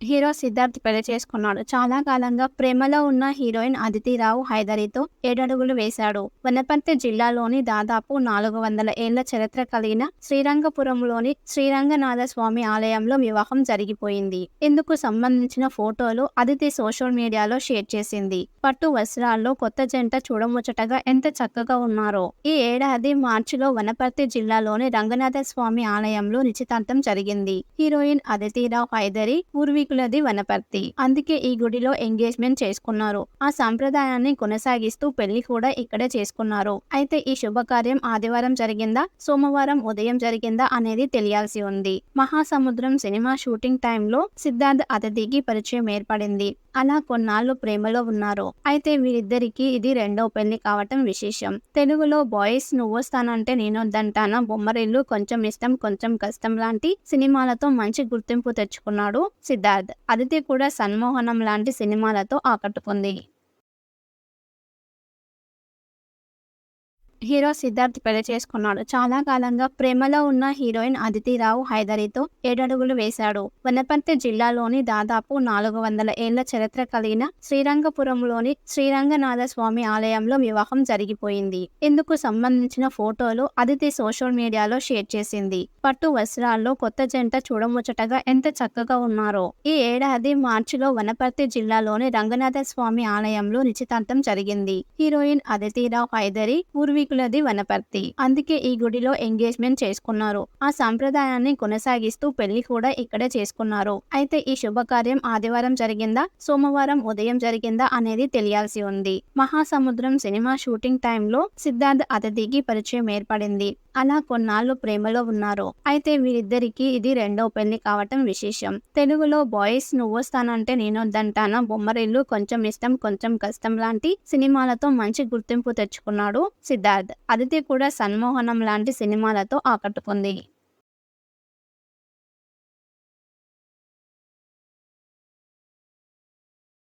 Hero Siddharth పెళ్లి చేసుకున్నాడు. చాలా కాలంగా ప్రేమలో ఉన్న హీరోయిన్ అదితి రావు హైదరితో 7 అడుగులు వేశాడు. వనపర్తి జిల్లాలోని దాదాపు 400 ఏళ్ల చరిత్ర కలిగిన శ్రీరంగపురంలోని శ్రీరంగనాథ స్వామి ఆలయంలో వివాహం జరిగిపోయింది. ఇందుకు సంబంధించిన ఫోటోలు అదితి సోషల్ మీడియాలో షేర్ చేసింది. పట్టు వస్త్రాల్లో కొత్త జంట చూడముచ్చటగా ఎంత చక్కగా ఉన్నారో. ఈ ఏడాది మార్చిలో వనపర్తి జిల్లాలోని రంగనాథ స్వామి ఆలయంలో నిశ్చితార్థం జరిగింది. హీరోయిన్ అదితి రావు హైదరి పూర్వీకులది వనపర్తి. అందుకే ఈ గుడిలో ఎంగేజ్మెంట్ చేసుకున్నారు. ఆ సంప్రదాయాన్ని కొనసాగిస్తూ పెళ్లి కూడా ఇక్కడే చేసుకున్నారు. అయితే ఈ శుభకార్యం ఆదివారం జరిగిందా, సోమవారం ఉదయం జరిగిందా అనేది తెలియాల్సి ఉంది. మహాసముద్రం సినిమా షూటింగ్ టైంలో సిద్ధార్థ్ అతిథికి పరిచయం ఏర్పడింది. అలా కొన్నాళ్లు ప్రేమలో ఉన్నారు. అయితే వీరిద్దరికి ఇది రెండో పెళ్లి కావటం విశేషం. తెలుగులో బాయ్స్ నువ్వొస్తానంటే నేనొద్దంటానా, బొమ్మరిల్లు, కొంచెం ఇష్టం కొంచెం కష్టం లాంటి సినిమాలతో మంచి గుర్తింపు తెచ్చుకున్నాడు సిద్ధార్థ్. అదితి కూడా సన్మోహనం లాంటి సినిమాలతో ఆకట్టుకుంది. హీరో సిద్ధార్థ్ పెళ్లి చేసుకున్నాడు. చాలా కాలంగా ప్రేమలో ఉన్న హీరోయిన్ అదితి రావు హైదరితో 7 అడుగులు వేశాడు. వనపర్తి జిల్లాలోని దాదాపు 400 ఏళ్ల చరిత్ర కలిగిన శ్రీరంగపురంలోని శ్రీరంగనాథ స్వామి ఆలయంలో వివాహం జరిగిపోయింది. ఇందుకు సంబంధించిన ఫోటోలు అదితి సోషల్ మీడియాలో షేర్ చేసింది. పట్టు వస్త్రాల్లో కొత్త జంట చూడముచ్చటగా ఎంత చక్కగా ఉన్నారో. ఈ ఏడాది మార్చిలో వనపర్తి జిల్లాలోని రంగనాథ స్వామి ఆలయంలో నిశ్చితార్థం జరిగింది. హీరోయిన్ అదితి రావు హైదరి పూర్వీకులది వనపర్తి. అందుకే ఈ గుడిలో ఎంగేజ్మెంట్ చేసుకున్నారు. ఆ సంప్రదాయాన్ని కొనసాగిస్తూ పెళ్లి కూడా ఇక్కడే చేసుకున్నారు. అయితే ఈ శుభకార్యం ఆదివారం జరిగిందా, సోమవారం ఉదయం జరిగిందా అనేది తెలియాల్సి ఉంది. మహాసముద్రం సినిమా షూటింగ్ టైంలో సిద్ధార్థ్ అతిథికి పరిచయం ఏర్పడింది. అలా కొన్నాళ్లు ప్రేమలో ఉన్నారు. అయితే వీరిద్దరికి ఇది రెండో పెళ్లి కావటం విశేషం. తెలుగులో బాయ్స్ నువ్వొస్తానంటే నేనొద్దంటానా, బొమ్మరిల్లు, కొంచెం ఇష్టం కొంచెం కష్టం లాంటి సినిమాలతో మంచి గుర్తింపు తెచ్చుకున్నాడు సిద్ధార్థ్. అదితి కూడా సన్మోహనం లాంటి సినిమాలతో ఆకట్టుకుంది.